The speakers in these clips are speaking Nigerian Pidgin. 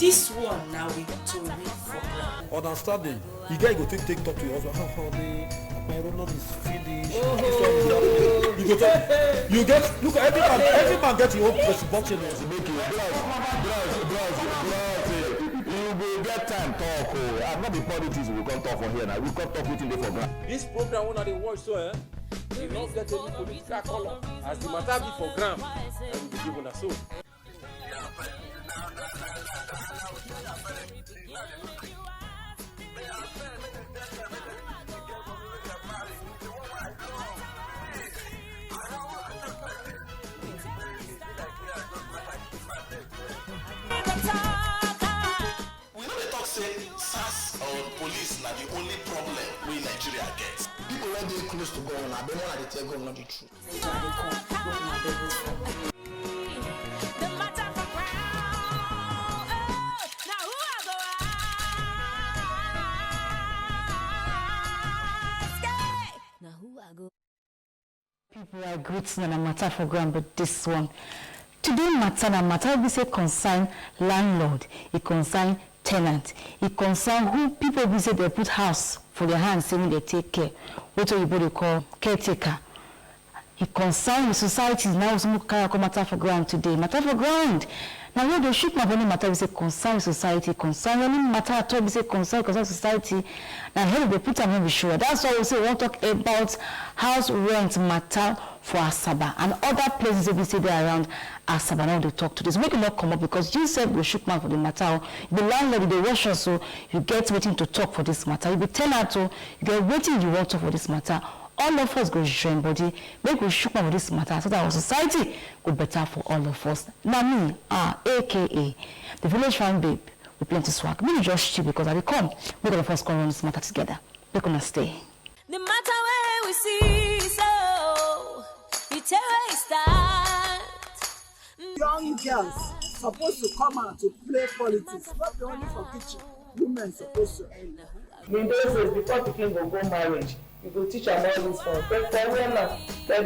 this one now we to read for understanding. You guys go take talk to your husband. My roller is finished. You get look every man get your own responsibility. You will get time talk. I'm not the politics we can't talk for here now. We can't talk within the for ground. This program one of the watch so we not get any political color as the matter be for gram and we give una so. Police na the only problem we Nigeria gets. People when they close to government, they want to tell government the truth. People are greeting and a matter for ground, but this one today matter we say concern landlord, it concern tenant, it concern who people be say they put house for their hands saying they take care, what you call caretaker. It concern the society now some matter for ground today. Matter for ground. Now where they shoot my only matter we say concern society, concern any matter at all we say concern society. Now here they put them be sure. That's why we say we want to talk about house rent matter for Asaba and other places that we say they're around Asaba. Now they talk to this. Make it not come up because you said we shoot man for the matter. The landlord, the rush so you get waiting to talk for this matter. You be tenant you get waiting you want to talk for this matter. All of us go join body, make we shook for this matter so that our society go better for all of us. Now me, aka the village farm babe with plenty swag. Me just cheap because I come. Make all of us come run this matter together. We're gonna stay. The matter where we see so you tell where it start. Young girls supposed to come out to play politics, not only for kitchen. Women supposed to end. In those days, before the king go marriage, you go teach them all this for first time when they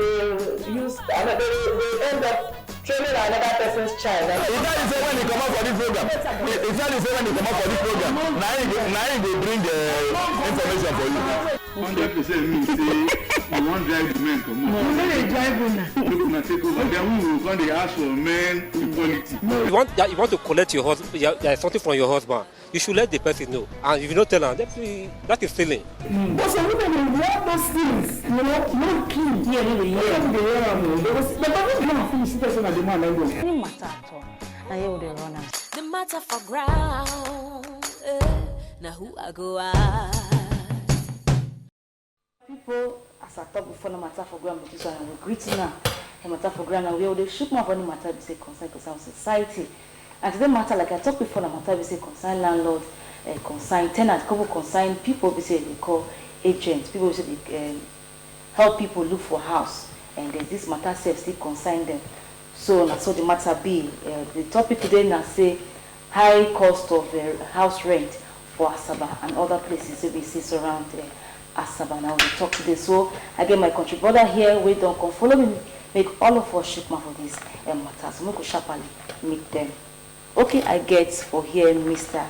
use and they end up training another person's child. Is that the same when they come out for this program? Is that the same when they come out for this program? Now they bring the information for you. 100% means say you won't drive the men come on. No, they drive women. People gonna take over. Then we will when they ask for men equality. You want to collect your husband, something from your husband. You should let the person know. And if you don't tell them, that is stealing. But some people will want those things, you know, not clean. Yeah, no, yeah. The person don't finish the person at the man and go. Any matter at all. Now here they run out. The matter for ground. Now who I go ask? People, as I talked before, no matter for ground, but this one we're greeting now. The matter for ground, and we all they shoot more for any matter we say concern society. And today matter, like I talked before, the matter we say concern landlord, concern tenant, couple concern people we say they call agents. People we say they help people look for house, and then this matter self still concern them. So that's what the matter be. The topic today now say high cost of house rent for Asaba and other places that we see surround Asaba. Now we talk today. So I get my country brother here. We don't come follow me. Make all of us shipment for this matter. So we go sharply meet them. Okay, I get for here Mr.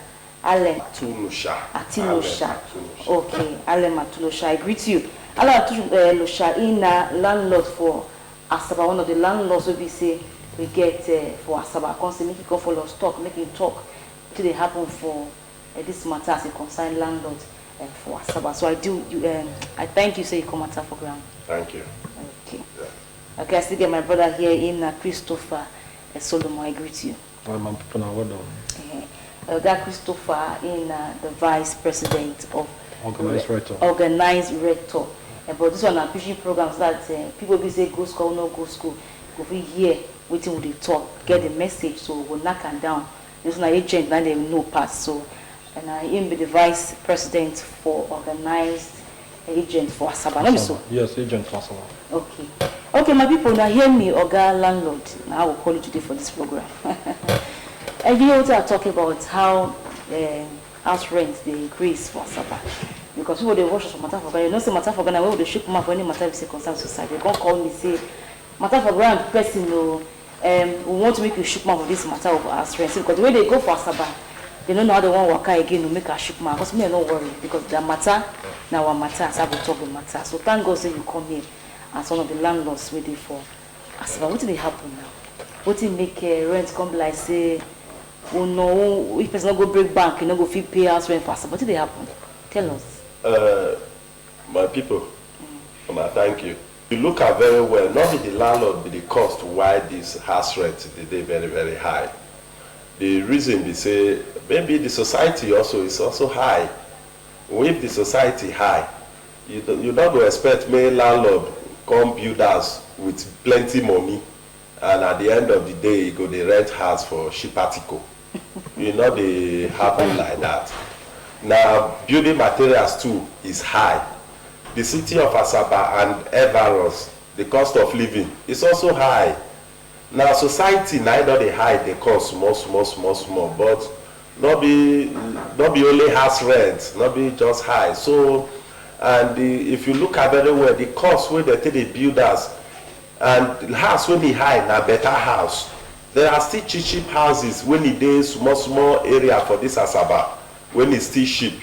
Allen Atinosha. Okay, Allen Atinosha. I greet you. Allen Atinosha in landlord for Asaba. One of the landlords will be say we get for Asaba. I can't say make it come for us talk, make it talk. Till they happen for this matter as a concerned landlord for Asaba. So I do. I thank you. Say you come matter for ground. Thank you. Okay. Yeah. Okay. I still get my brother here in Christopher Solomon. I greet you. I'm Christopher in the vice president of organized rector. But this one are pushing programs that people be say go school, no go school. Go for here, waiting with the talk, get the message, so we'll knock and down. This is an agent that they know pass. So, and I am the vice president for organized agent for Asaba. Let me so. Yes, agent for Asaba. Okay. Okay, my people, now hear me, Oga Landlord. Now I will call you today for this program. Every year I talk about how house rent they increase for Asaba. Because people they watch us matter for Ghana. You know, say matter for Ghana, where they shake mouth for any matter we say concern society. They can't call me say matter for Ghana person no. We want to make you shook mouth for this matter of house rent. Because the way they go for Asaba, They don't know how they want waka again to make a ship man. Because me, I don't worry because their matter now our matter as I will talk the matter. So thank God say you come here as one of the landlords waiting for. As what did they happen now? What did make rent come like say, oh no, if person not go break bank, you not go fit pay house rent faster. What did they happen? Tell us. My people, thank you. You look at very well, not be the landlord, but the cost why this house rent they very, very high. The reason they say maybe the society also is also high. If the society high, you don't go expect me landlord come build house with plenty money, and at the end of the day you go the rent house for cheap article. You know they happen like that. Now building materials too is high. The city of Asaba and Everest, the cost of living is also high. Now society neither they high the cost small, but not be only house rent, not be just high. So and if you look at very well, the cost where they take the builders and the house when they high na better house. There are still cheap houses when it is small area for this Asaba when it's still cheap.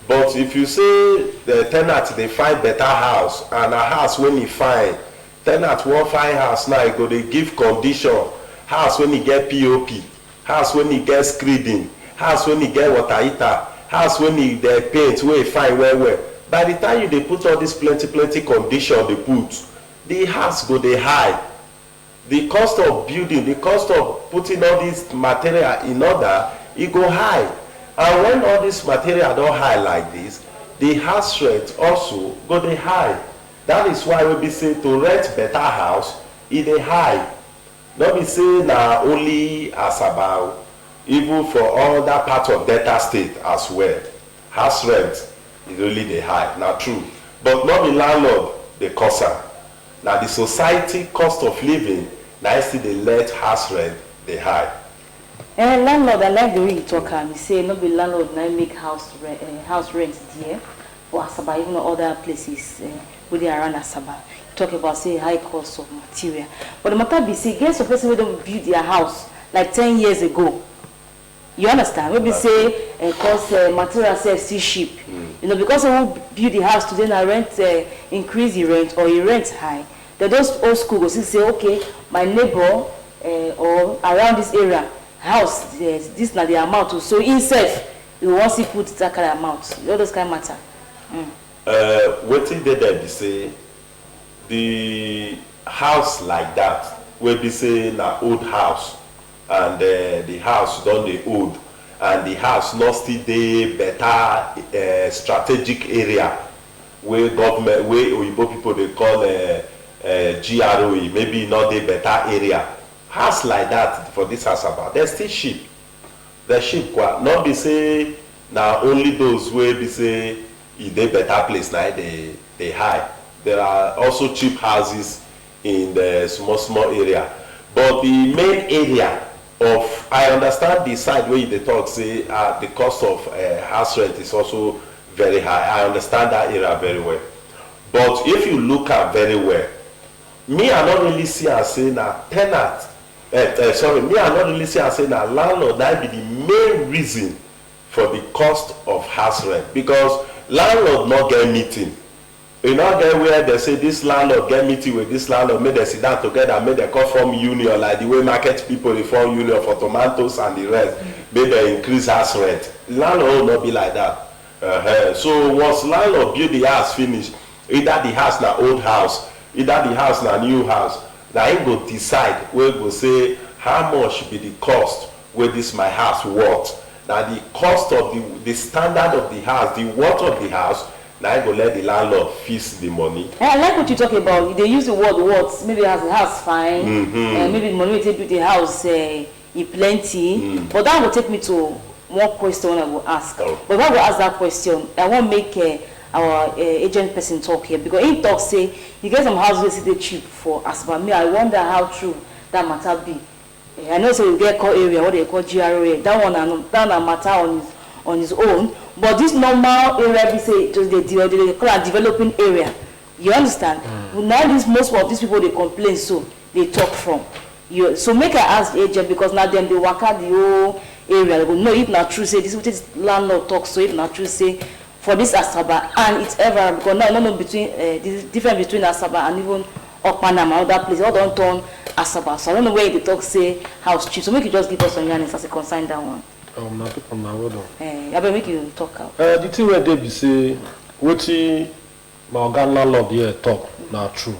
But if you say the tenant they find better house and a house when he find tenant won't find house now, go they give condition house when he get POP, house when he get screeding, house when he get water heater, house when he they paint where he find well. By the time you they put all this plenty condition they put, the house go they high. The cost of building, the cost of putting all this material in order, it go high. And when all this material don't high like this, the house rent also go they high. That is why we be say to rent better house, it is high. Not be say na only Asaba, even for all that part of Delta State as well. House rent is really the high, not true. But not the landlord, the cost. Now the society cost of living, now still they let house rent the high. Landlord, I like the way you talk. You say not be landlord now make house rent there for Asaba, even other places within around Asaba. You talk about say high cost of material, but the matter be say get some person who don't build their house like 10 years ago. You understand? Maybe say cost material say still cheap. You know, because who build the house today now rent increase the rent or the rent high. They those old school go say okay, my neighbor or around this area. House, this not the amount, so himself, you want to put that kind of amount. All those kind of matter. What did they be say? The house like that, will be say na old house, and the house done the old, and the house not still the better strategic area where government, where Oyibo people they call GROE, maybe not the better area. House like that for this Asaba, they're still cheap. They're cheap, not be say now only those where be say in the better place now they high. There are also cheap houses in the small area, but the main area of I understand the side where they talk say the cost of house rent is also very high. I understand that area very well, but if you look at very well, me I not really see and say na tenant. Me I not really see and say that landlord that be the main reason for the cost of house rent, because landlord not get meeting. You not get where they say this landlord get meeting with this landlord, make they sit down together, make they call form union like the way market people they form union for tomatoes and the rest, make they increase house rent. Landlord will not be like that. So once landlord build the house finish, either the house na old house, either the house na new house. Now he go decide where go say how much be the cost where this my house worth. Now the cost of the standard of the house, the worth of the house, now I go let the landlord fix the money. I like what you talk about. They use the word worth. Maybe as the house fine, maybe the money they build the house it plenty. But that will take me to one question I will ask. But when I will ask that question, I won't make our agent person talk here, because he talk say you get some houses they cheap for Asaba. Me, I wonder how true that matter be. I know so we get call area what they call GRA. That one that matter on his own. But this normal area we say just they call a developing area. You understand? Now this most of these people they complain, so they talk from. So make I ask the agent, because now them they work out the whole area. They go know if not true say this what this landlord talks. So if not true say for this Asaba and it's ever because now I don't know between the difference between Asaba and even Okpanam and other places. All don't turn Asaba. So I don't know where they talk say house cheap. So make you just give us some yarnings as a consign that one. Now people now hold on. I better make you talk out. The thing where they be say what my organ landlord here talk now true.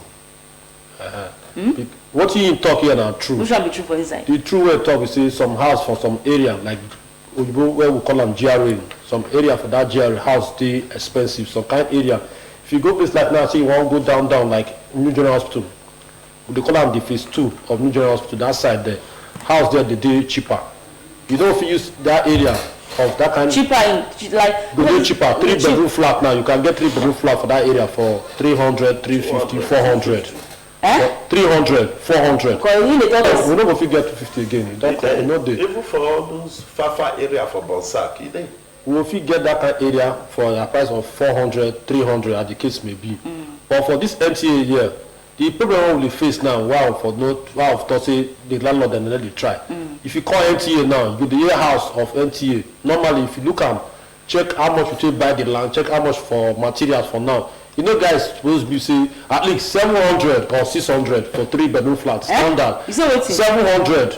What he talk here now true. Which one be true for inside? The true way talk is say some house for some area like where we call them GRA. Some area for that GRA house they expensive. Some kind area. If you go place like now, say you want to go down like New General Hospital. They call them the phase 2 of New General Hospital. That side there, house there they do cheaper. You don't use that area of that kind. Cheaper in like. They do cheaper. 3-bedroom flat now. You can get 3-bedroom flat for that area for 300, 350, 400. 300, 400. We don't go fit get 250 again. You don't even for all those far area for Bonsac, we will fit get that kind of area for a price of 400, 300 as the case may be. But for this MTA here, the problem we face now, to say the landlord and let it try. If you call MTA now, you the year house of MTA. Normally, if you look at check how much you take buy the land, check how much for materials for now. You know, guys supposed to be say at least 700 or 600 for 3-bedroom flats. Standard. You say what? 700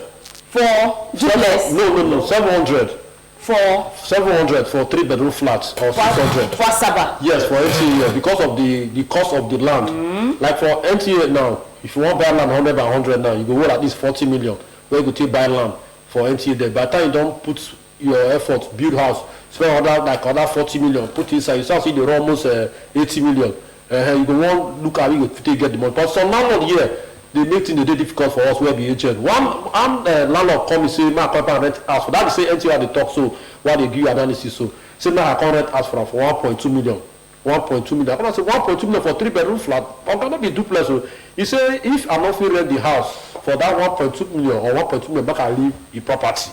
for duplex. No, 700. For 700 for 3-bedroom flats or 600 for Asaba. Yes, for NTA because of the cost of the land. Like for NTA now, if you want to buy land 100 by 100 now, you go worth at least 40 million. Where you go take buy land for NTA there. By the time you don't put your effort, build house, spend other 40 million, put inside. You start see they run almost 80 million. You go want look at you to get the money. But some landlord here, they make things very difficult for us where be agent. One landlord come and say, "My I rent house." For that they say NTA they talk so why they give you analysis so. Say now I can rent house for 1.2 million. 1.2 million. I say 1.2 million for 3-bedroom flat. I'm gonna be duplex. So he say if I'm not rent the house for that 1.2 million or 1.2 million, back I leave the property.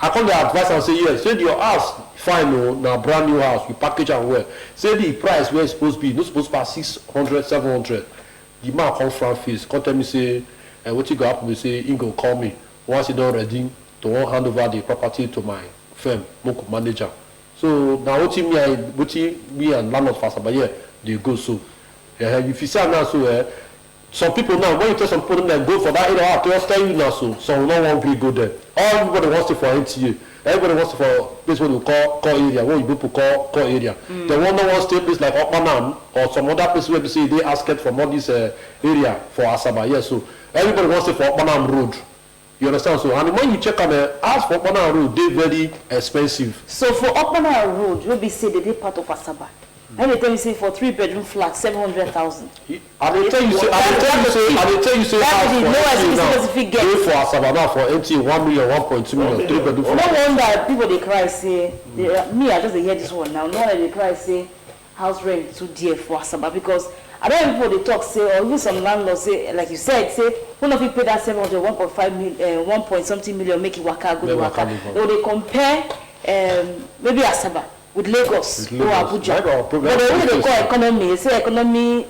I come the advice and say yes. Say your house fine now brand new house you package and well. Say the price where it's supposed to be not supposed to be 600, 700. The man come from face. Come tell me say what you go happen. We say he go call me once he done ready to hand over the property to my firm local manager. So now what me and landlord for Asaba here they go so. If you say now so some people now when you tell some people that go for that area they just tell you now so some no one really go there. Everybody wants to for NTA. Everybody wants to for place what we call area, what people call area. They want no one stay place like Okpanam or some other place where they say they ask it from all this area for Asaba. Yes, so everybody wants to for Okpanam Road. You understand? So and when you check on the house for Okpanam Road, they very expensive. So for Okpanam Road, you be say they part of Asaba. And they tell you say for 3-bedroom flat 700,000. And they tell you say house for Asaba now for NTA 1 million, 1.2 million, 3-bedroom flat. No wonder people they cry say me I just hear this one now. No wonder they cry say house rent too dear for Asaba because I don't know people they talk say or even some landlords say like you said say one of you pay that 700 1.5 million 1 point something million make it waka good waka. They compare maybe Asaba with Lagos or Abuja. But they call economy, they say economy,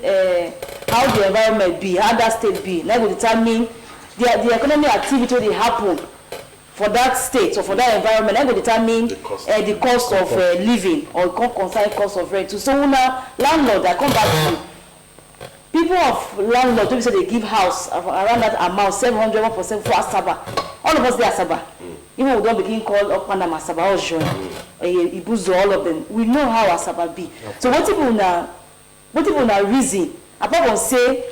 how the environment be, how that state be. That will determine the economic activity they happen for that state or for that environment. That will determine the cost of living or concern cost of rent. So now landlord, I come back to people of landlord. To say they give house around that amount 700 1% for Asaba. All of us they Asaba. Even we don't begin call Okpanam Asaba or John, Ibuzo, all of them. We know how Asaba be. So what people now reason apart from say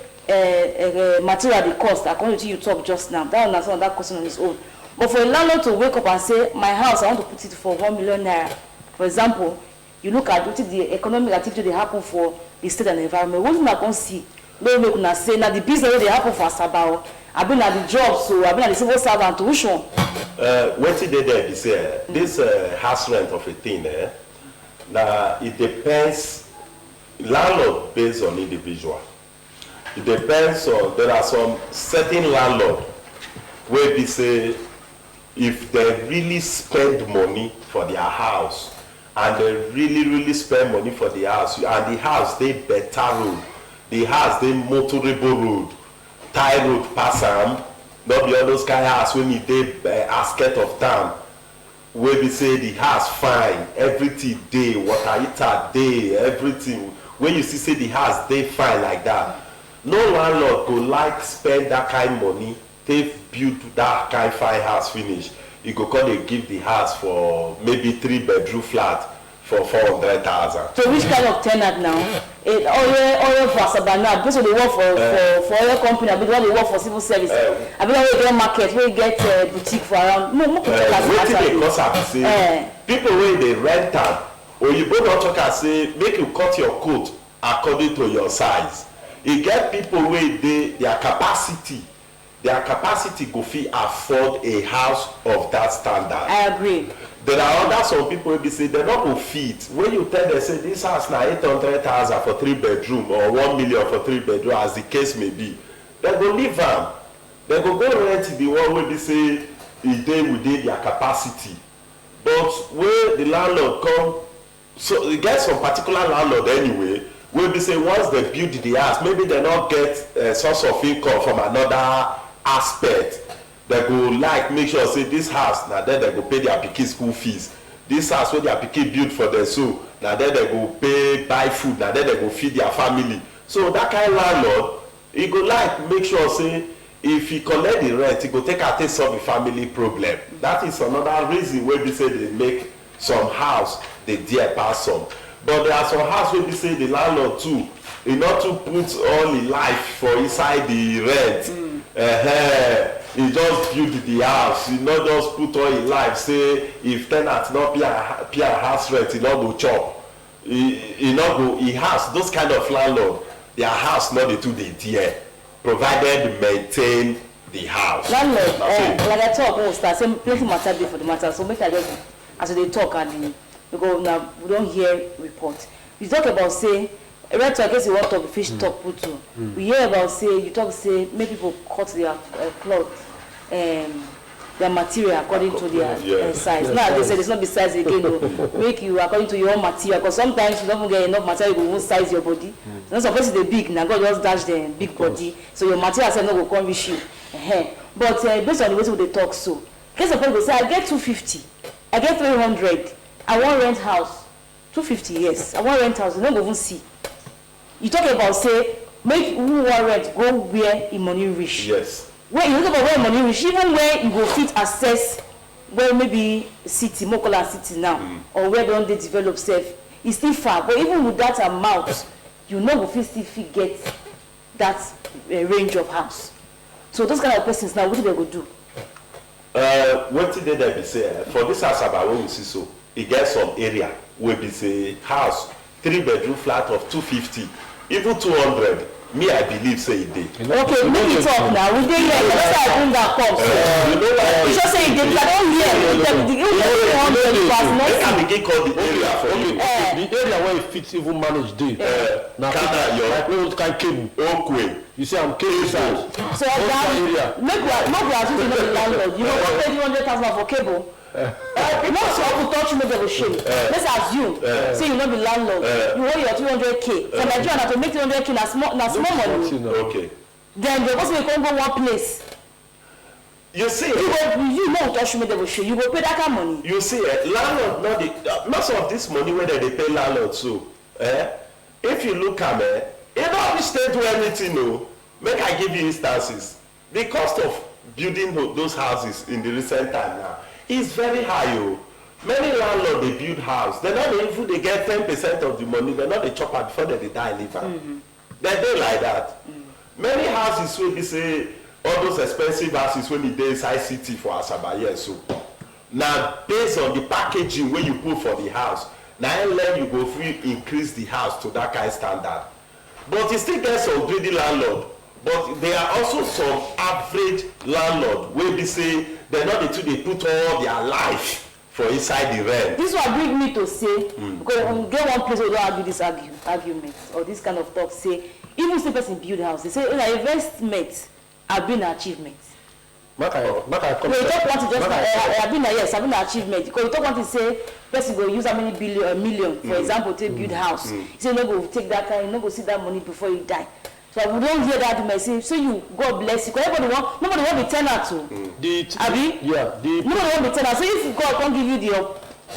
material the cost according to you talk just now. That answer that question on its own. But for a landlord to wake up and say my house I want to put it for 1 million naira, for example, you look at the economic activity they happen for the state and the environment. What you not gonna see? Don't make una say now the business they happen for Asaba. I've been at the job, so I've been at the civil servant to which one? What did they say? This house rent of a thing, now it depends. Landlord based on individual. It depends on there are some certain landlord where they say if they really spend money for their house and they really spend money for the house and the house they better road, the house they motorable road. Tie road pass am, not be all those kind of house when you dey asket of town. wey be say the house fine, everything dey, water heater dey, everything. When you see say the house dey fine like that, no landlord go like spend that kind money take build that kind fine house finish. You go come dey give the house for maybe 3-bedroom flat for 400,000. So which kind of tenant now? Oil for Asabana, because they work for oil company, because they work for civil service. I mean, we get market, we get boutique for around. No, more people say people wey dey rent am, or you both don't talk and say make you cut your coat according to your size. You get people wey dey their capacity go fit afford a house of that standard. I agree. There are other some people wey be say they no go fit. When you tell them say this house na 800,000 for 3-bedroom or 1 million for 3-bedroom, as the case may be, they go leave am. They go rent the one wey be say e dey within their capacity. But when the landlord come, so you get some particular landlord anyway, wey be say once they build the house, maybe they no get a source of income from another aspect. They go like make sure say this house na then they go pay their pikin school fees. This house wey their pikin build for them, so na then they go pay buy food, na then they go feed their family. So that kind of landlord, he go like make sure say if he collect the rent, he go take solve the family problem. That is another reason wey be say they make some house dey dear pass some. But there are some house wey be say the landlord too, he not to put all his life for inside the rent. He just build the house. He not just put all his life. Say if tenant not pay a house rent, he not go chop. He not go. He house those kind of landlord. Their house not the two dey dear, provided maintain the house. Landlord, like I talk, we start saying plenty matter dey for the matter. So make I just as they talk and because now we don't hear report. You talk about say. Right, so I guess you want to talk fish talk put too. We hear about say you talk say make people cut their cloth, their material according to their size. Now they say it's not be size again. Make you according to your own material, because sometimes you don't get enough material, you won't size your body. Not supposed to be big. Now God just dash the big body, so your material say no go come with you. But based on the way they talk, so case of people say I get 250, I get 300, I want rent house. 250 yes, I want rent house. You don't even see. You talk about say make who want rent go where in money reach. Yes. Where you talk about where money reach, even where you go fit access where maybe city, Mokola city now, or where don't they develop safe, it's still far. But even with that amount, you know go still get that range of house. So those kind of persons now, what do they go do? What did they be say? For this house about when we see so, it gets some area where be say house 3-bedroom flat of 250. Even 200, me I believe say it did. Okay, make it talk now. We dey here. Let's say I bring that cup. You just say it did. I don't hear. I begin call the area for you. The area where it fits even manage day. Now, like no kind cable. Okay. You say I'm cable size. So that make we assume you know the landlord. You know what pay 200,000 for cable. Most people touch you make them shame. Let's assume say you know the landlord, you owe your 200k. For Nigeria to make 200k na small money. Okay. Then they also can go one place. You see, you know touch you make them shame. You go pay that kind of money. You see, landlord not the most of this money where they pay landlord so. If you look at me, you know which state where anything no. Make I give you instances. The cost of building those houses in the recent time now is very high. Many landlords they build house. They not even they get 10% of the money. They not they chop it before they die live. They do like that. Many houses will be say all those expensive houses when they inside city for Asaba. Yes, so now based on the packaging where you put for the house, now you go free increase the house to that kind of standard. But you still get some greedy landlord. But there are also some average landlord where they say they're not the two they put all their life for inside the rent. This will bring me to say, because when we get one place where we don't argue this argument or this kind of talk, say, even if the person build house, they say, investment have been an achievement. You talk one to just have been an achievement. Because you talk one to say, person go use how many million, for example, to build house. You say, no go take that kind, no go see that money before you die. So we don't hear that argument say, so you God bless you. Because nobody want be tenant to. Nobody want be tenant. So if God can't give you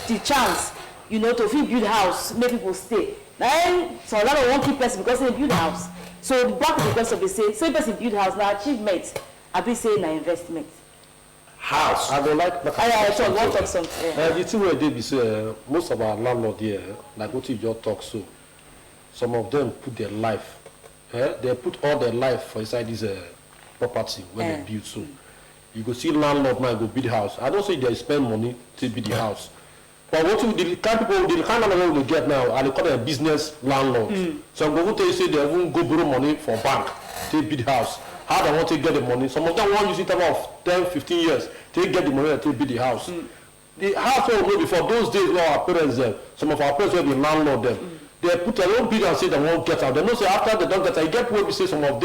the chance, you know, to build house, make people stay. Then so a lot of one keep person because they build house. So the back of the question be say, so person build house now achievement, I be say na investment. House. I don't like. I talk something. The thing where they be say most of our landlord here, like what you just talk so, some of them put their life. They put all their life for inside this property when they build. So you go see landlord now go build house. I don't say they spend money to build the house. But what the kind of landlord we get now, I call them a business landlord. So I'm going to tell you say they won't go borrow money for bank to build house. How they want to get the money? Some of them want use it about 10, 15 years to get the money to build the house. The house will before those days where our parents them, some of our parents will be landlord them. They put a little bid and say they won't get out. They don't say after they don't get out. You get where we say some of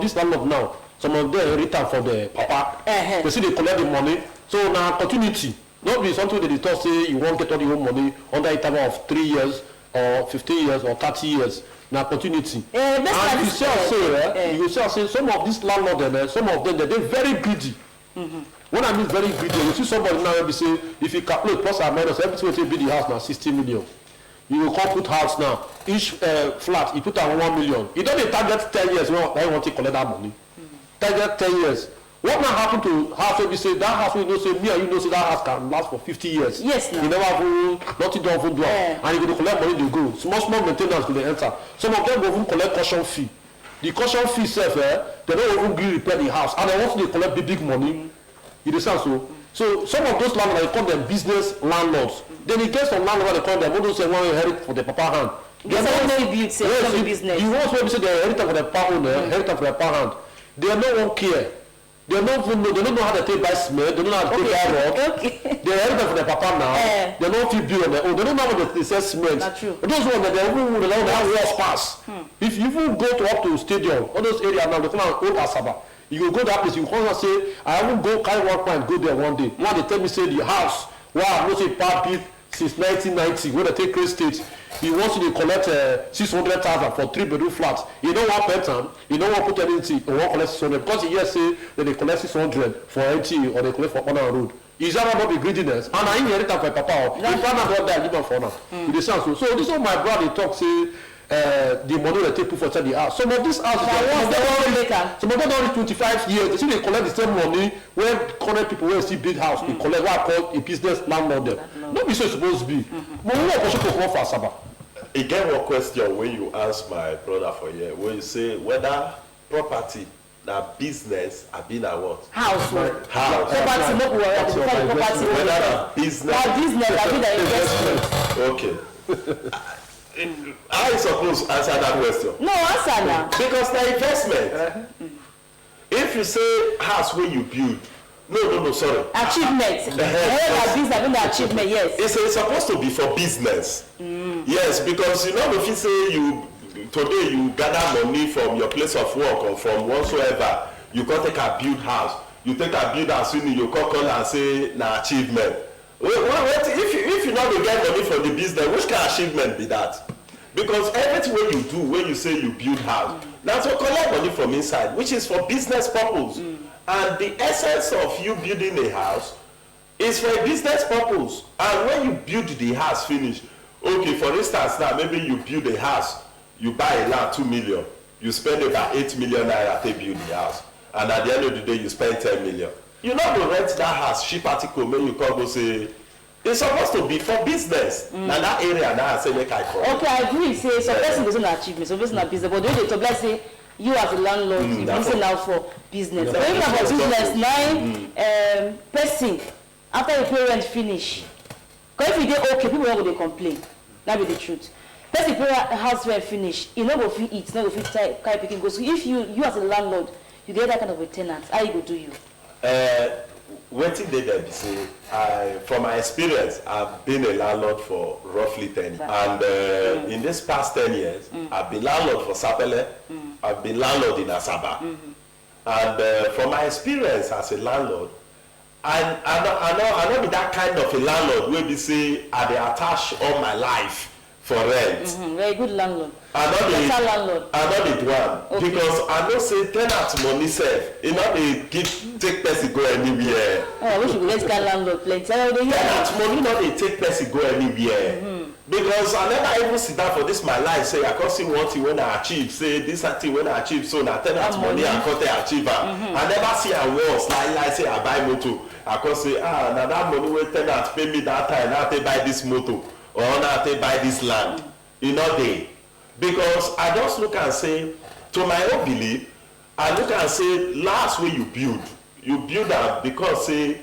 these landlords now, some of them return for the papa. They see they collect the money. So now continuity. Not be something that they talk say you won't get all the whole money under a interval of 3 years or 15 years or 30 years. Now continuity. And you say some of these landlords, some of them they're very greedy. When I mean very greedy, you see somebody now be say if you calculate plus or minus everything will be the house now 60 million. You will come put house now. Each flat, you put on 1 million. You don't target 10 years when I want to collect that money. Target 10 years. What now happen to house when you say that house when you say me and you know say that house can last for 50 years? Yes. You never have nothing to do and you go to collect money they go. Small maintenance will enter. Some of them go even collect caution fee. The caution fee itself, they don't even really repair the house and then once they collect big money, you understand so? So some of those landlords they call them business landlords. Then in case of landlords they call them those say one inherit for the papa hand. They don't build some business. The ones where we say they inherit for the papa owner, inherit for the papa hand. They don't care. They don't know how to take by cement. They don't know how to take by rock. They inherit for the papa now. They don't feel build on their own. They don't know how to sell cement. That's true. Those ones they have walls pass. If you even go to up to stadium, all those areas now they come out old Asaba. You go that place, you come and say, I won't go carry one point, go there one day. One they tell me say the house where I've not seen built since 1990 when they take Great State, he wants to collect 600,000 for 3-bedroom flats. You don't want pattern, you don't want to put anything, you want to collect 600 because he just say that they collect 600 for NT or they collect for Honor Road. Is that not be greediness? And I inherit that for Papa. If I not there, give them for now. It is so. So this is what my brother talk say. The money they take put for inside the house. Some of these houses, some of them don't reach 25 years. They see they collect the same money when current people will see big house. They collect what I call a business landlord them. Not be so supposed to be. But we want to go for Asaba. Again, one question when you ask my brother for here, when you say whether property, that business, have been a what? House. Property, no property. Whether that business. Have been an investment. Okay. I suppose answer that question. No, answer now. Because the investment. If you say house where you build, no, sorry. Achievement. Achievement, yes. It's supposed to be for business. Yes, because you know if you say today you gather money from your place of work or from whatsoever, you can take a build house. You take a build house, you call and say na achievement. Wait, if you not get money for the business, which kind of achievement be that? Because everything when you do, when you say you build house, that's what collect money from inside, which is for business purpose. And the essence of you building a house is for a business purpose. And when you build the house finish, okay, for instance now, maybe you build a house, you buy a land 2 million, you spend about 8 million naira to build the house. And at the end of the day, you spend 10 million. You not go rent that house, cheap article, when you come go say, it's supposed to be for business. Now that area now I say make I call. Okay, I agree. Say some person doesn't achieve, some person not business. But the way they talk, let's say you as a landlord, you listen now for business. When you have a business, person after the pay rent finish, because if you dey okay, people will complain. That be the truth. Person pay house rent finish, you no go fit eat, no go fit carry picking go. So if you as a landlord, you get that kind of a tenant, how you go do you? Wetin dey there be say from my experience I've been a landlord for roughly 10 years and in this past 10 years I've been landlord for Sapele, I've been landlord in Asaba and from my experience as a landlord I know be that kind of a landlord wey be say I dey attach all my life for rent. Very good landlord. I landlord. not the one. Okay. Because I know say tenant money sef. E no dey take person go anywhere. Oh, I wish you could get landlord plenty. Tenant money no dey take person go anywhere. Because I never even sit down for this my life say I come see one thing when I achieve, say this thing when I achieve, so na tenant money I come take achieve am. I never see am once like say I buy motor. I come say na that money wey tenant pay me that time na take buy this motor or na take buy this land. E no dey. Because I just look and say, to my own belief, I look and say last way you build am because say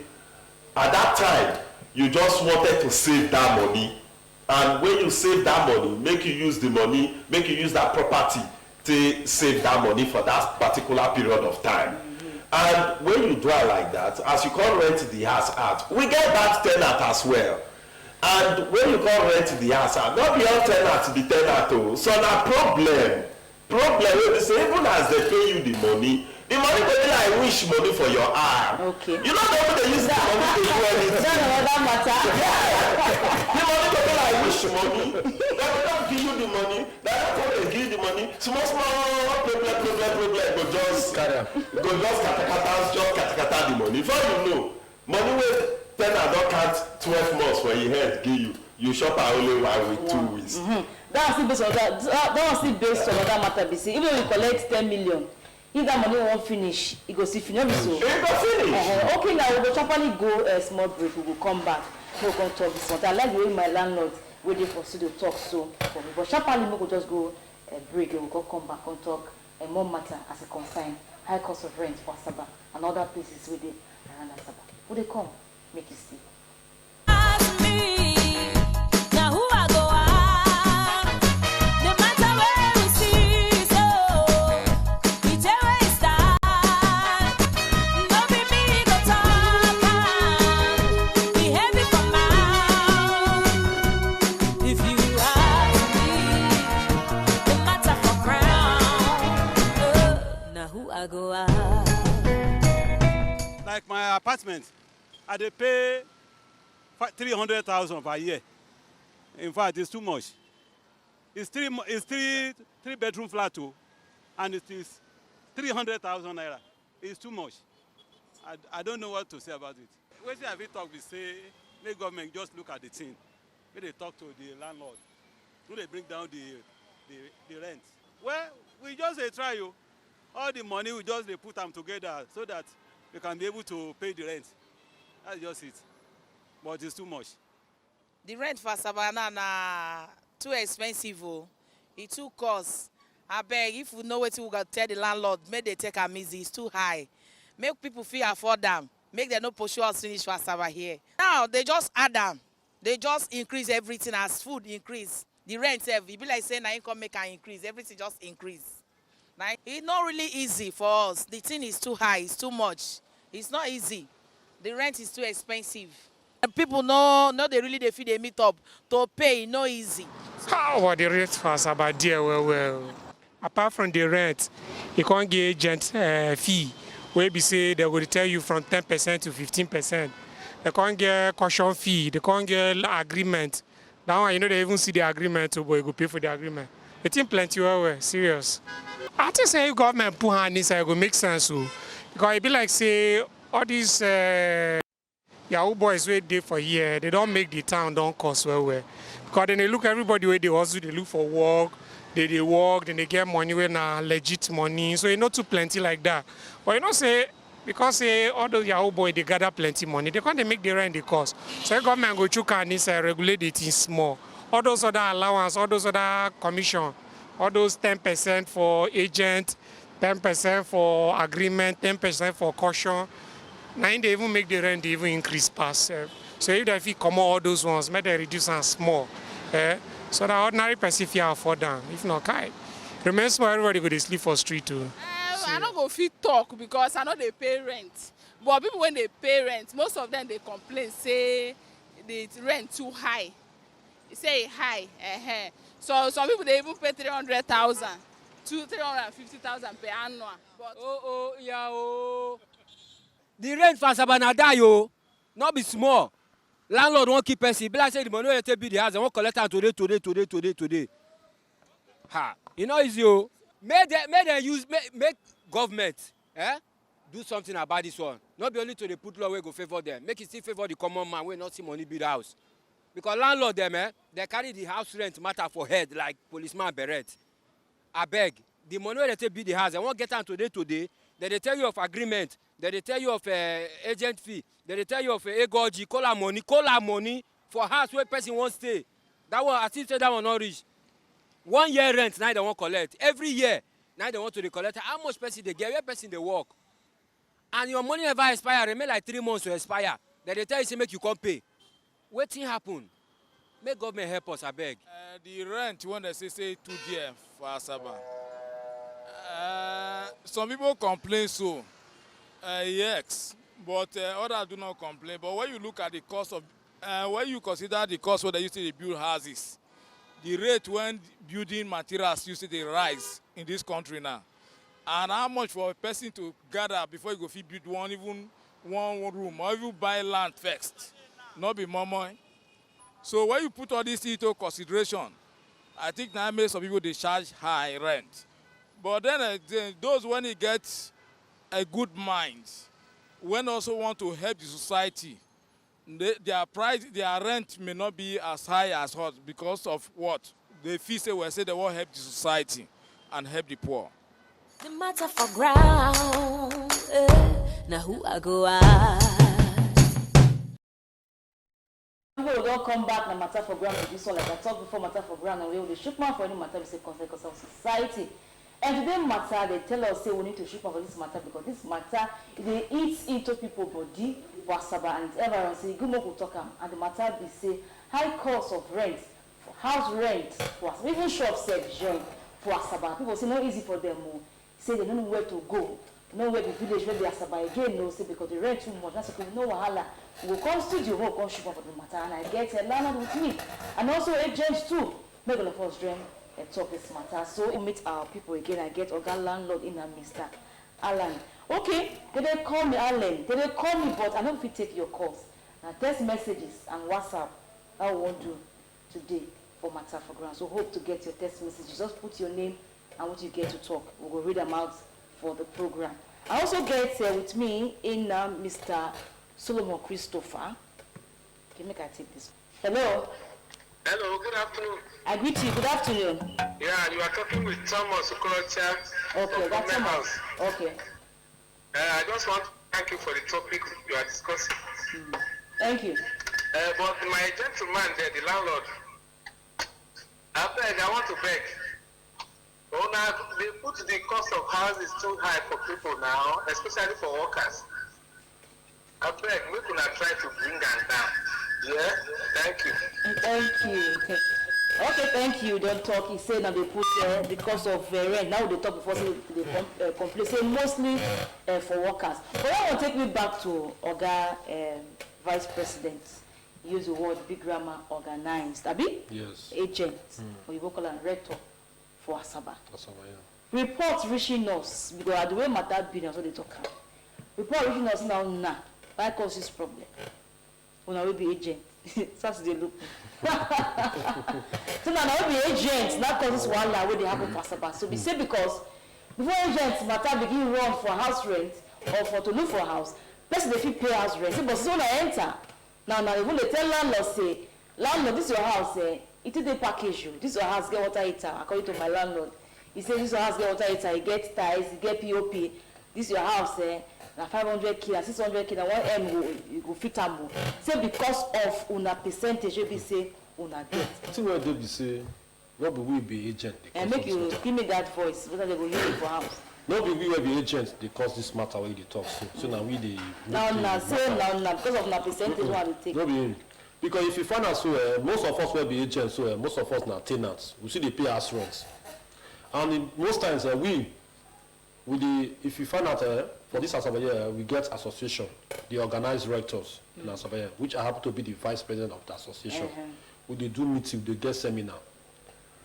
at that time you just wanted to save that money. And when you save that money, make you use that property to save that money for that particular period of time. And when you do it like that, as you can't rent the house out, we get that tenant as well. And when you can't rent the house out, not be all tenant be tenant o. So na problem wey be say even as they pay you the money go be like wish money for your eye. Okay. You know the way they use the money to do anything. That's another matter. The money go be like wish money. They go not give you the money. They don't come and give you the money. Small problem go just katakata the money. Before you know, money wey tenant don count 12 months for your head give you shop am only 1 week 2 weeks. That was still based on other matter be say even if you collect 10 million, if that money won't finish, it go still finish. So it go finish. Okay, now we go sharply go a small break. We go come back. We go talk this one. I like the way my landlord waiting for studio talk so for me. But sharply we go just go a break. We go come back and talk a more matter as a concern high cost of rent for Asaba and other places within around Asaba. Would they come? Make you see. Now who I go out? No matter where we see, so we tell where it start. No be me go talk, be heavy for mouth. If you ask me, the matter for crown. Now who I go out? Like my apartment, I dey pay 300,000 per year. In fact, it's too much. It's three bedroom flat too, and it is 300,000 naira. It's too much. I don't know what to say about it. When I will talk, we say, make government just look at the thing. When they talk to the landlord, when they bring down the rent. Well, we just try you. All the money we just put them together so that we can be able to pay the rent. That's just it. But it's too much. The rent for Savannah na too expensive. It too cost. I beg if we know what we got tell the landlord, make they take am easy. It's too high. Make people feel afford them. Make them not pursue us finish for Savannah here. Now they just add them. They just increase everything as food increase. The rent, it be like saying na income make an increase. Everything just increase. Now, it's not really easy for us. The thing is too high. It's too much. It's not easy. The rent is too expensive. And people know they really feel they meet up to pay. No easy. How about the rent for Asaba dear? Well. Apart from the rent, you can't get agent fee. Where be say they will tell you from 10% to 15%. They can't get caution fee. They can't get agreement. That one, they even see the agreement, but you go pay for the agreement. They think plenty well, serious. I think say government put hand inside, it will make sense. Because it be like say all these Yahoo boys where they for here, they don't make the town don't cost well. Because then they look everybody where they also they look for work, they work, then they get money when legit money. So not too plenty like that. But say because all those Yahoo boys they gather plenty money, they can't make the rent the cost. So the government go check and regulate it in small. All those other allowance, all those other commission, all those 10% for agent, 10% for agreement, 10% for caution. Now they even make the rent, they even increase past. So if they come all those ones, make they reduce and small. So the ordinary person can afford them. If not, remember small, everybody go to sleep for street too. I don't go fit talk because I know they pay rent. But people when they pay rent, most of them they complain, say the rent too high. They say high. So some people they even pay 300,000 to 350,000 per annum. But The rent for Asaba na die, not be small. Landlord won't keep person. Be like say the money wey take build the house, they won't collect am today. Ha! You know easy o. Make them use make government do something about this one. Not be only to dey put law wey go favour them. Make it still favour the common man wey not see money build house. Because landlord them they carry the house rent matter for head like policeman beret. Abeg, the money wey they take build the house, they won't get am today. Then they tell you of agreement. Then they tell you of agent fee. Then they tell you of egoji, call money for house where person won't stay. That one, I still say that one not reach. 1 year rent now they won't collect. Every year now they want to collect. How much person they get? Where person they work? And your money never expire. Remain like 3 months to expire. Then they tell you say make you come pay. Wetin happen? Make government help us, I beg. The rent when they say 2 years for Asaba. Some people complain so. Yes, but others do not complain. But when you look at the cost of, when you consider the cost when they used to build houses, the rate when building materials used to rise in this country now, and how much for a person to gather before you go fit build one room or even buy land first, not be more money. So when you put all this into consideration, I think now makes some people they charge high rent. But then those when they get a good mind, when also want to help the society, their rent may not be as high as hot because of what? They feel say they won't help the society and help the poor. The matter for ground, now who I go ask? People don't come back na matter for ground to this one like I talked before matter for ground and we will shoot man for any matter we say concern of society. And today matter they tell us say we need to shoot man for this matter because this matter they eat into people body, wasaba and everyone say good more talk and the matter be say high cost of rent, house rent, even shop self join for wasaba. People say not easy for them more. Say they don't know where to go. Know where the village where they are surviving again, no say because they rent too much. That's okay, no wahala. We will come studio, we'll come shoot for the matter, and I get a landlord with me. And also agents too. Make all of us dream and talk this matter. So we meet our people again. I get Oga landlord in a Mr. Alan. Okay, they call me Alan. They call me, but I don't fit take your calls. Now text messages and WhatsApp. I won't do today for matter for ground. So hope to get your text messages. Just put your name and what you get to talk. We will read them out for the program. I also get with me in Mr. Solomon Christopher. Okay, make I take this. Hello. Hello, good afternoon. I greet you. Good afternoon. Yeah, you are talking with Thomas Okorocha. Okay, that's Thomas. Okay. I just want to thank you for the topic you are discussing. Thank you. But my gentleman there, the landlord, I want to beg. Oh, now they put the cost of houses too high for people now, especially for workers. I beg, we could not try to bring them down. Yeah, thank you. Thank you. Okay, thank you. Don't talk. He said now they put the cost of rent. Now they talk before they complain. Say mostly for workers. But I want to take me back to Oga Vice President. Use the word big grammar organized. Abi? Yes. Agent. Or you call a rector. For Asaba. Yeah. Reports reaching us because the way matter be so they talk. Report reaching us now. Why cause this problem? When I will be agent, Saturday look. So now I will be agent. That causes one line where they happen for Asaba. So we say because before agents matter begin run for house rent or for to look for a house, person they fit pay house rent. But so when I enter now even they tell landlord say landlord this is your house it is a package you. This your house get water heater according to my landlord. He said this your house get water heater, you get ties, you get POP. This your house na 500k and 600k na 1M you go fit am. Say because of una percentage we be say una get. Thing where they be say no be we be agent. And make you give me that voice whether they go use it for house. No be we be agent they cause this matter where they talk so now we dey. Now because of una percentage one they take. No be because if you find out so most of us will be agents so most of us now tenants we see they pay us rent and in most times if you find out for this Asaba we get association the organized rectors in Asaba which I happen to be the vice president of the association. We dey do meeting, they get seminar,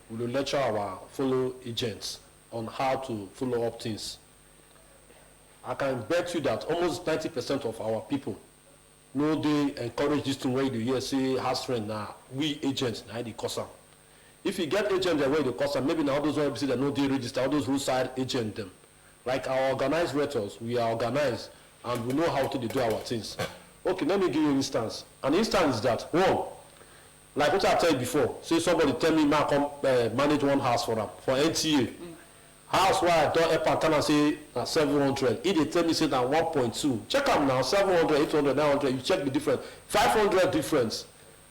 we dey lecture our fellow agents on how to follow up things. I can bet you that almost 90% of our people no dey encourage this thing wey you dey hear say house rent na we agents na dey cause am. If you get agent dem wey dey cause am, maybe na all those wey be say dem no dey register, all those roadside agent dem. Like our organized renters, we are organized and we know how to dey do our things. Okay, let me give you an instance. An instance is that one, like what I tell you before, say somebody tell me ma come manage one house for am for NTA. House where I don help am tell am say na 700. He dey tell me say na 1.2. Check am now, 700, 800, 900. You check the difference. 500 difference.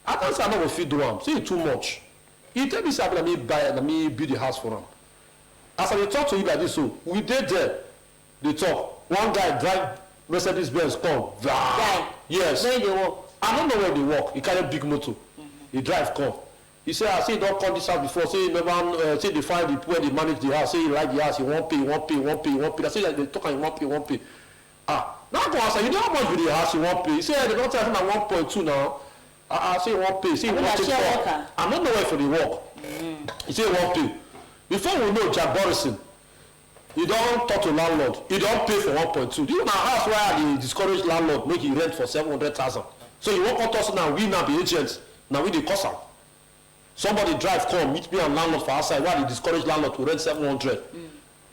I don say I no go fit do am. Say e too much. He tell me say na me buy, na me build the house for am. As I dey talk to you like this, so we dey there, dey talk. One guy drive Mercedes Benz come. Guy. Yes. Where dey work? I don't know where they work. He carry big motor. He drive come. He say, I say he don't come this house before. Say he never say they find the where they manage the house. Say he like the house. He won't pay. I say like they talk and he won't pay. Ah, now go answer. You know how much with the house he won't pay? He say they don't tell him at 1.2 now. I say he won't pay. Say he won't pay. I don't know where for the work. He say he won't pay. Before we know Jack Borison, he don't talk to landlord. He don't pay for 1.2. Do you know house where they discourage landlord make he rent for 700,000? So you won't come to us now. We now be agents. Now we the cost am. Somebody drive come meet me and landlord for outside while they discourage landlord to rent 700.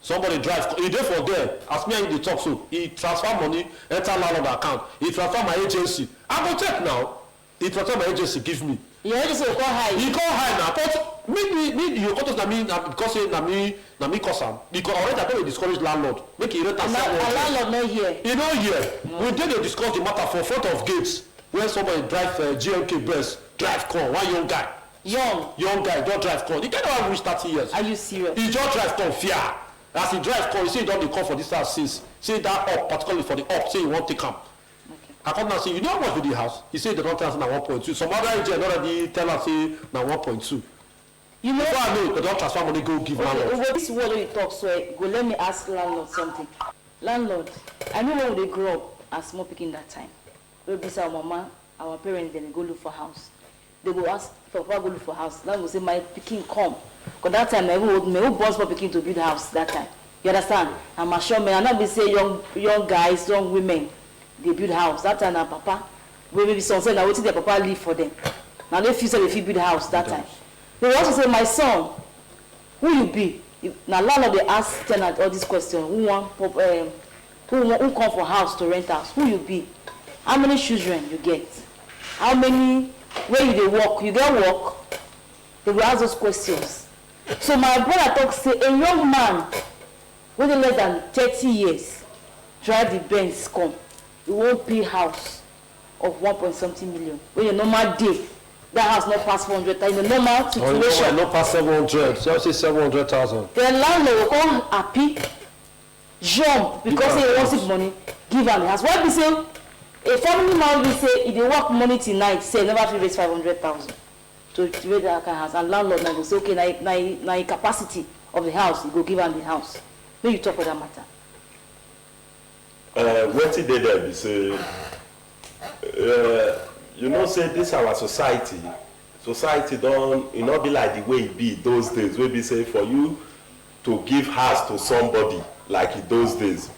Somebody drive he dey for there as me and you dey talk so he transfer money enter landlord account. He transfer my agency. I go check now. He transfer my agency give me. Your agency go high. He go high now but me you come to me because say na me cause am because already I don dey discourage landlord make he rent am 700. Landlord no here. He no here. We dey discuss the matter for front of gates. When somebody drive GMK Benz, drive come, one young guy. Young guy, don't drive come. The guy don't reach 30 years. Are you serious? He just drive come, fear. As he drive come, he say he don't come for this house since. Say that up, particularly for the up, say he won't take him. Okay. I come now say, you know how much with the house? He say they don't tell us na 1.2. Some other agent already tell us say na 1.2. You know, before I know, they don't transfer money, go give landlord. Over this word when you talk, so go let me ask landlord something. Landlord, I know when they grow up as small picking that time. We be say our mama, our parents, then they go look for house. They go ask for go look for house. Now go say my picking come. Because that time my who boss for picking to build house that time. You understand? I'm a sure man. I not be say young guys, young women, they build house. That time na papa. We maybe some say now what their papa leave for them. Now they feel say they build house that time. They also say my son, who you be? Now landlord they ask tenant all these questions. Who come for house to rent house? Who you be? How many children you get? How many, where you dey work? You get work? They will ask those questions. So my brother talk say a young man wey dey less than 30 years drive the Benz come, he won't pay house of 1.something million. When your normal day, that house not pass 400,000. In a normal situation. Oh, not pass 700. So I say 700,000. The landlord will come happy, jump because he wants it money, give am the house. Why be say? A family man will say if they work money tonight, say never feel raise 500,000 to rent that kind of house, and landlord now go say okay, na capacity of the house, you go give am the house. Make you talk for that matter. Wetin dey there be say, you know say this our society don e no be like the way e be those days wey be say for you to give house to somebody like in those days,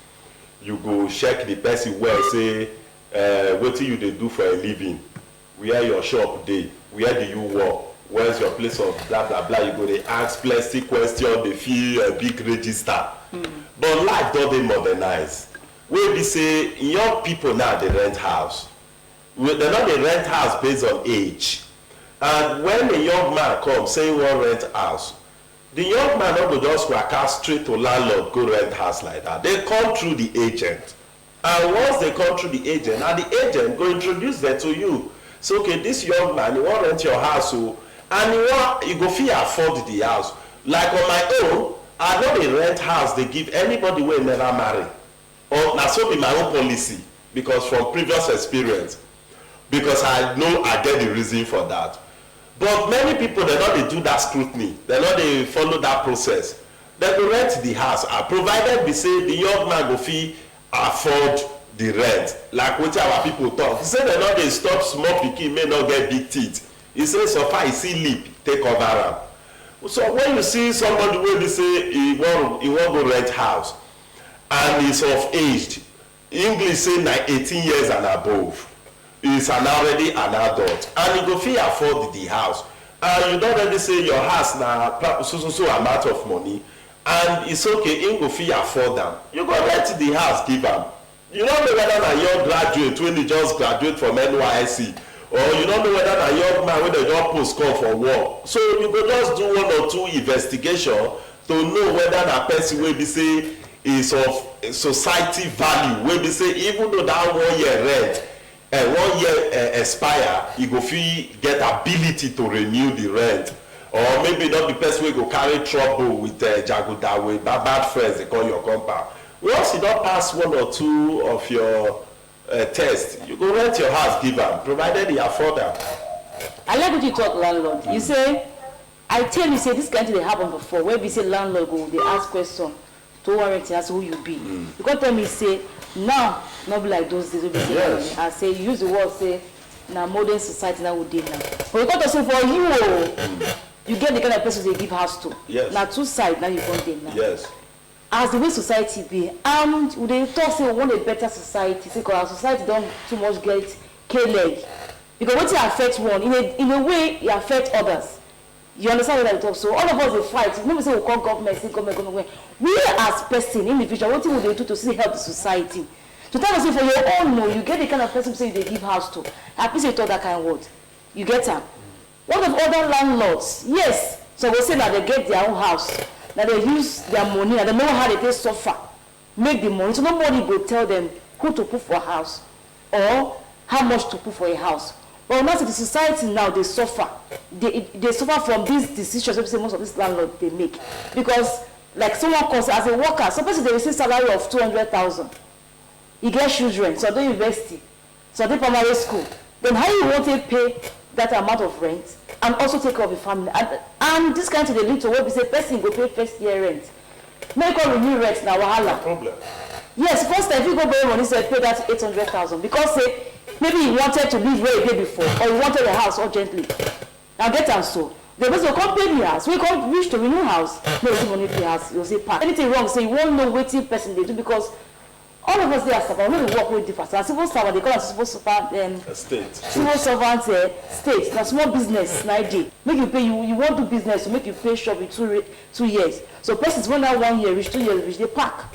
you go check the person well say. Wetin you dey do for a living, where your shop dey, where do you work, where's your place of blah blah blah. You go dey ask plenty question, dey fill a big register. But life don dey modernized wey be say young people now dey rent house. They no dey rent house based on age, and when a young man come say he wan rent house, the young man no go just waka straight to landlord go rent house like that. They come through the agent. And once they come through the agent, and the agent go introduce them to you. So okay, this young man, he want rent your house, so, and he go fit afford the house. Like on my own, I no dey rent house they give anybody wey never marry. Or na so be my own policy, because from previous experience, because I know I get the reason for that. But many people they no dey do that scrutiny, they no dey follow that process. They go rent the house, provided be say the young man go fit afford the rent. Like wetin our people talk, he say dem no dey stop small pikin may not get big teeth. He say so far he see lip take cover am. So when you see somebody wey be say he wan go rent house and he's of age, English say na 18 years and above, is already an adult and you go fit afford the house and you don already say your house na so amount of money and it's okay him go fit afford am, you go rent the house give am. You no know whether na young graduate when he just graduate from NYSC or you no know whether na young man wey dey just post call for work, so you go just do 1 or 2 investigation to know whether na person wey be say is of society value, wey be say even though that 1 year rent 1 year expire, you go fit get ability to renew the rent, or maybe not the person wey go carry trouble with jaguda with bad friends dey call your compound. Once you don pass 1 or 2 of your test, you go rent your house give am provided you afford am. I like what you talk landlord. You say, I tell you say this kind of thing dey happen before where we say landlord go dey ask question to warrant ask who you be. You come tell me say now not be like those days wey be say yes. I say you use the word say na modern society now we dey now. But you come to say for you you get the kind of person they give house to. Yes. Na 2 sides now you come dey now. Yes. As the way society be, and we dey talk say we want a better society, say because our society don too much get K-leg. Because wetin affect one, in a way, it affect others. You understand what I talk? So all of us dey fight. No be say we call government, say government. We as person, individual, wetin we dey do to see help the society? To tell us say for your own, no, you get the kind of person say you dey give house to. Happy say you talk that kind of word. You get am. What of other landlords? Yes, so we say that they get their own house. That they use their money and they know how they take suffer, make the money. So nobody will tell them who to put for a house or how much to put for a house. But now the society now they suffer. They suffer from these decisions that most of these landlords they make. Because like someone comes as a worker, suppose they receive salary of 200,000. You get children, so they university, so they primary school. Then how you want to pay that amount of rent and also take care of the family, and this kind of the lead to where we say person go pay first year rent, make all renew rent na wahala. Problem. Yes, first time if you go borrow money say pay that 800,000 because say maybe you wanted to live where you dey before or you wanted a house urgently. Now get am so. The person come pay the house, we come reach to renew house, no receive money pay house, you say pack. Anything wrong, say you won't know wetin person dey do because all of us dey as servant, we work wey different. Na civil servant they call am civil servant state. Civil servant state. Na small business na dey. Make you pay you want do business to make you pay shop in 2 years. So persons when that 1 year reach 2 years reach they pack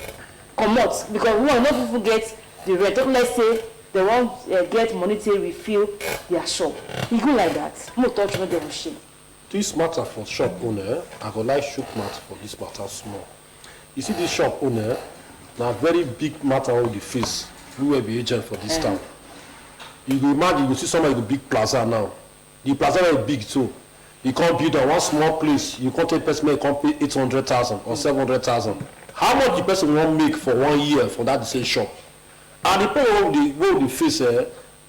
comot because we no even get the rent. Let's say they won't get money to refill their shop. E go like that. No touch no dem shame. This matter for shop owner, I go like shook mouth for this matter small. You see this shop owner. Now very big matter on the face. We will be agent for this town. You go imagine you see somebody with big plaza now. The plaza is big too. You can't build on one small place. You can't take person may can't pay 800,000 or 700,000. How much the person won't make for 1 year for that same shop? And the people will the face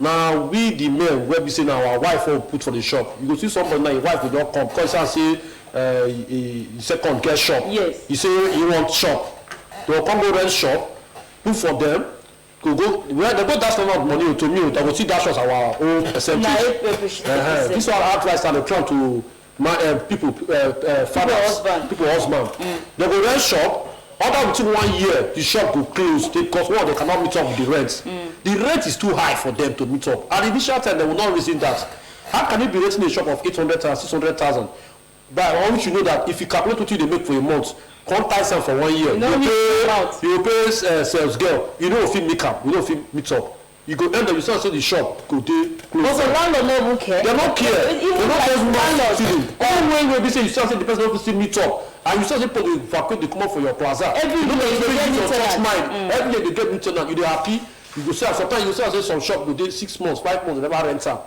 now we the men where we say now our wife will put for the shop. You go see somebody now your wife will not come because I say second get shop. Yes. You say you want shop. They will come go rent shop, put for them, go where they go dash of money to me, they will see dash us our own percentage. This one outright and they come to people, fathers, people husband. They go rent shop, other within 1 year, the shop will close because one, they cannot meet up with the rent. The rent is too high for them to meet up. At the initial time, they will not receive that. How can you be renting a shop of 800,000, 600,000? By all you know that if you calculate what you make for a month, come tie some for 1 year. You pay sales girl. You don't feel make up. You don't feel meet up. You go end up. You start say the shop go dey close. Also landlord no even care. They don't care. They don't care landlord feeling. Every way we say you start say the person don't still meet up, and you start say people vacate they come up for your plaza. Every day they get your touch mind. Every day they get meet up. You dey happy. You go say sometimes you say some shop go dey 6 months, 5 months, they never rent am.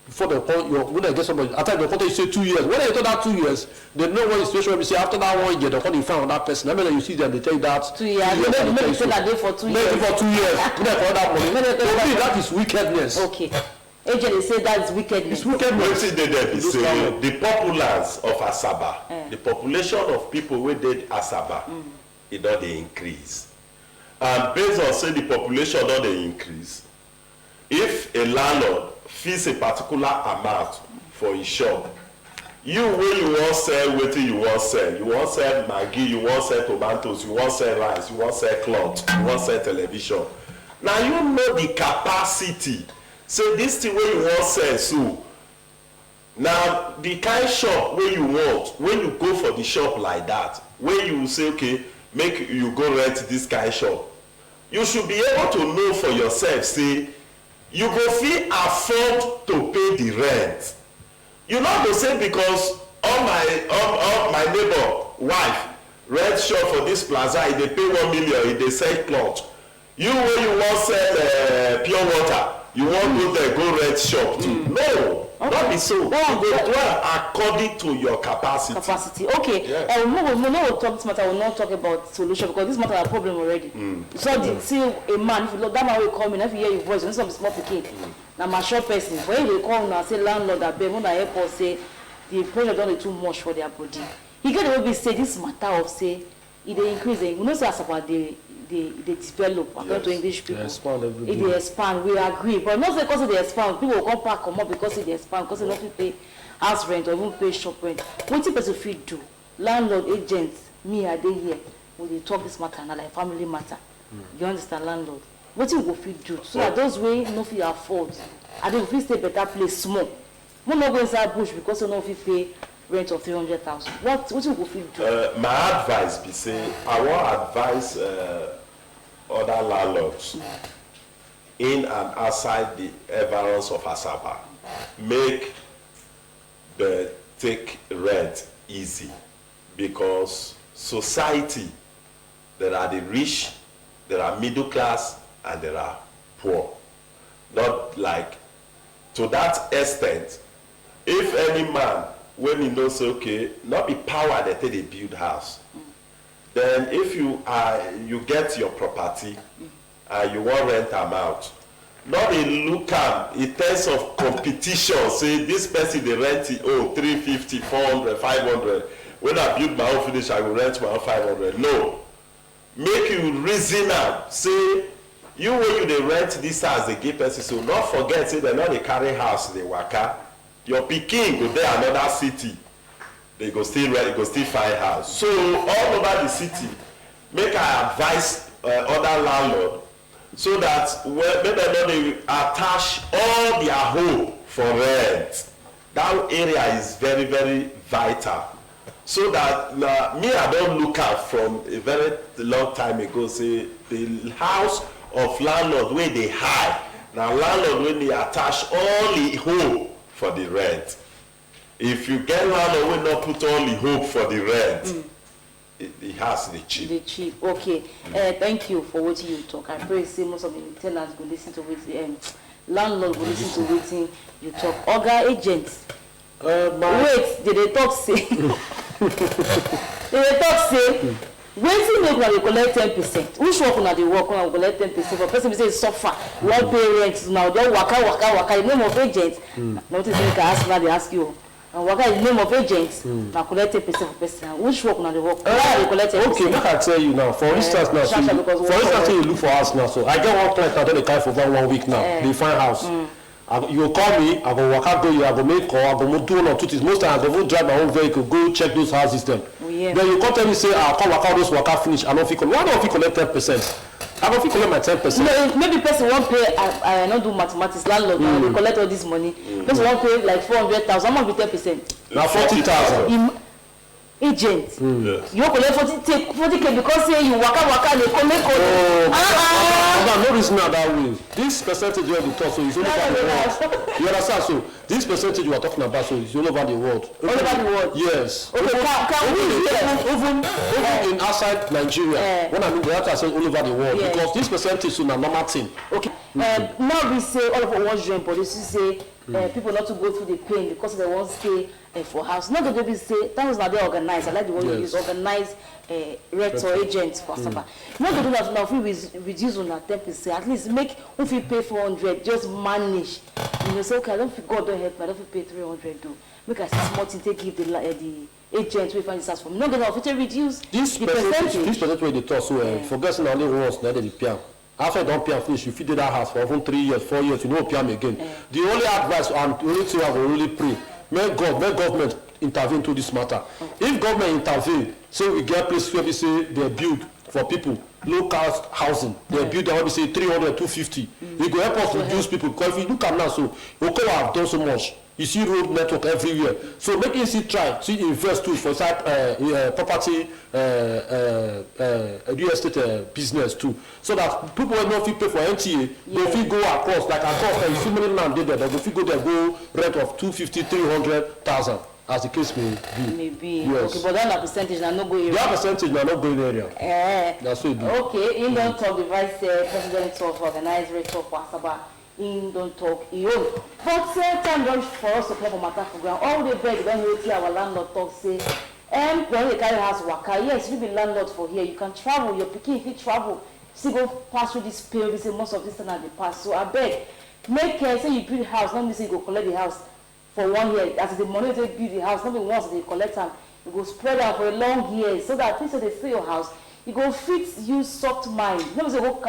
Before they call when they get somebody, after they call you say 2 years. When they tell that 2 years, they know what the situation will be. Say after that 1 year, they call you find that person. I mean, you see them, they tell you that 2 years. Maybe say that day for 2 years. Maybe for 2 years. When they call that money, that is wickedness. Okay. Agent, they say that is wickedness. It's wickedness. Wetin dey there be say the populace of Asaba, the population of people wey dey Asaba, e don dey increase, and based on say the population don dey increase, if a landlord fix a particular amount for his shop, you wey you wan sell wetin you wan sell maggi, you wan sell tomatoes, you wan sell rice, you wan sell cloth, you wan sell television, na you know the capacity say this thing wey you wan sell so na the kind shop wey you want when you go for the shop like that wey you say okay make you go rent this kind shop you should be able to know for yourself say you go fit afford to pay the rent. You no go say because all my neighbor wife rent shop for this plaza e dey pay 1 million e dey sell cloth you wey you wan sell pure water you wan go there go rent shop too. No, not be so. You go do according to your capacity. Okay. Yes. We will talk this matter. We will not talk about solution because this matter is a problem already. So see a man, if you look that man will come in, if you hear your voice, you know some small pikin. Now my short person, when they come now say landlord that when I help us say the pressure done too much for their body. He get the way say this matter of say it dey increase. You know say as about they develop according to English people. It dey expand. We agree, but not say because they expand, people will come back come up because they expand because they no fit pay house rent or even pay shop rent. Wetin person fit do? Landlord, agent, me I dey here. We dey talk this matter na like family matter. You understand, landlord? Wetin we go fit do so that those wey no fit afford, and they fit stay better place small. We no go inside bush because we no fit pay rent of 300,000. What we go fit do? My advice be say I wan advise other landlords in and outside the environs of Asaba make the take rent easy because society there are the rich, there are middle class and there are poor. Not like to that extent if any man when he knows say okay not be power that they build house then if you get your property and you want rent am out not dey look am in terms of competition say this person dey rent it 350 400 500 when I build my own finish I go rent my own 500. No, make you reason am say you wey you dey rent this house dey give person so not forget say dem no dey carry house dey waka. Your pikin go there another city they go still rent, go still find house. So all over the city make I advise other landlord so that when they no dey attach all their home for rent. That area is very very vital so that me I don look at from a very long time ago say the house of landlord wey dey high na landlord wey dey attach all the home for the rent. If you get landlord wey not put all the hope for the rent, the house dey cheap. Dey cheap. Okay. Thank you for what you talk. I pray say most of the tenants go listen to what landlord go listen to wetin you talk. Oga agents. Wait, did they talk say? Wetin make una dey collect 10%? Which work una dey work una collect 10%? For person be say suffer, you wan pay rent now, just waka. The name of agent, na wetin say make I ask una dey ask you. And waka is the name of agent, na collect 10% for person. Which work una dey work? Una dey collect 10%. Okay, make I tell you now. For instance, now, so you look for house now. So I get one client I don dey carry for over 1 week now. They find house. You go call me, I go waka go you, I go make call, I go do one or two things. Most times I go even drive my own vehicle, go check those houses then. Then you come tell me say, come waka those waka finish, I don't fit collect. Why don't fit collect 10%? I don't fit collect my 10%. No, maybe person won't pay. I don't do mathematics. Landlord, they collect all this money. Person won't pay like 400,000. How much be 10%? Now 40,000. Agent, you collect 40K because say you waka they collect. No reason now that way. This percentage you have to talk so it's all over the world. You understand? So this percentage you are talking about so it's all over the world. All over the world. Yes. Okay, can we even in outside Nigeria? When I mean the answer says all over the world because this percentage is a normal thing. Okay. Now we say all of us want join, but this is say people not to go through the pain because they won't stay for house. Not that they say that was not they organized. I like the word you use, organized rent or agents for Asaba. Not to do that now. If we reduce on that 10%, at least make if we pay 400, just manage. You know, say okay, I don't feel God don't help me. I don't feel pay 300 though. Make a small thing take give the agent we find this house from. Not gonna officially reduce this the percentage. This percentage where they talk so forgetting only once now they pay. After you don't pay and finish, you feed that house for even 3 years, 4 years, you don't pay them again. The only advice and the only thing I will really pray, make government intervene to this matter. If government intervene, say we get places where we say they build for people, low cost housing. They build them, say 300, 250. It will help us reduce people. Because if you look at now, so Okowa have done so much. You see road network everywhere. So make it invest too for property, real estate business too. So that people will not pay for NTA, they will go across, like across, you see many land there, they will go there, go rent of 250, 300,000. As the case may be. Maybe. Yes. Okay, but that percentage are not going area. That percentage are not going area. That's what it do. Okay, in don't talk the vice president of organized rate of Wasaba. In don't talk EO. But time don't for us to play for matter for ground. All the beg when you hear our landlord talk say, when you carry house waka, yes, you be landlord for here. You can travel, your pikin if you travel, still go pass through this period, say most of this time they pass. So I beg, make care, say you build house, not me say you go collect the house. For 1 year, as the money they build the house, not once they collect them, you go spread out for a long year, so that at least they fill your house, you go fit use soft mind. You know, say go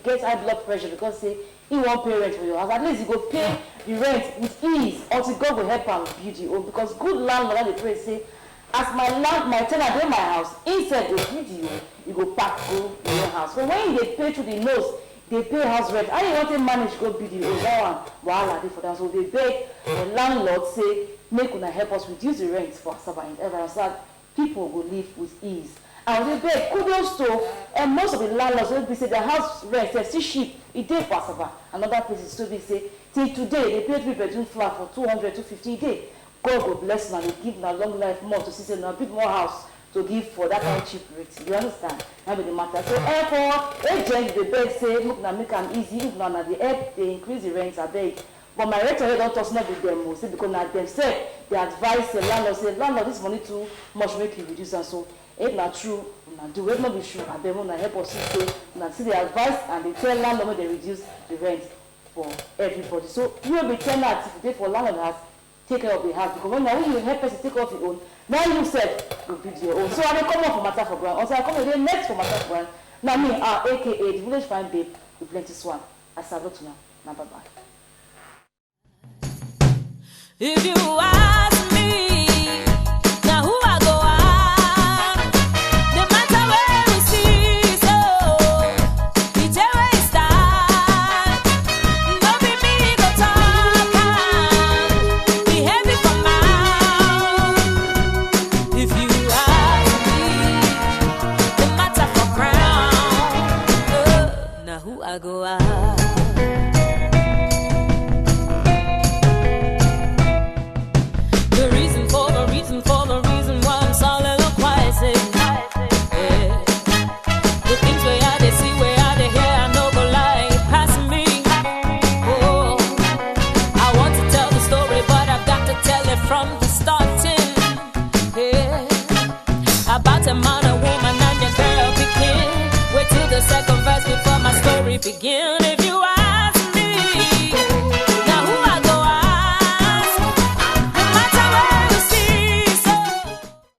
get high blood pressure because say he won't pay rent for your house. At least you go pay the rent with ease until God will help and build you own. Because good landlord, they pray say, as my tenant in my house, instead they build you go pack go in your house. So when they pay through the nose, they pay house rent. I want to manage to go build the own wahala for them. So they beg the landlord say, make una help us reduce the rent for Asaba and ever so that people will live with ease. And they beg kudos to and most of the landlords will be say their house rent, they still cheap. It day for Asaba. Another places still be say till today they pay 3-bedroom flat for 200, 250 a day. God will bless them and they give them a long life more to see now build more house. To give for that kind of cheap rate. You understand? That be the matter. So therefore, agents the beg say, look now make them easy, if not the help, they increase the rents I beg. But my rent already don't touch not with them, say because now them say they advise the landlord, say landlord this money too much make you reduce and so if not true, not do it not be true, and then when I help us say now see the advice and they tell landlord when they reduce the rent for everybody. So you will be tenant if you pay for landlord has take care of the house because when you help us to take off your own. Now you said go build your own. So I will come up for matter for ground. Also I come again next for matter for ground. Now me aka the village fine babe with plenty swan. I salute you now. Bye bye. If you ask me, now who I go ask? No matter where we see, so it's a way start. Don't be me go talk, be heavy for mouth. If you ask me, no matter for crown, now who I go ask? For the reason why I'm soliloquizing. Yeah. The things where I they see, where I they hear, I know go lie past me. Oh, I want to tell the story, but I've got to tell it from the starting. Yeah. About a man, a woman, and your girl begin. Wait till the second verse before my story begin. If you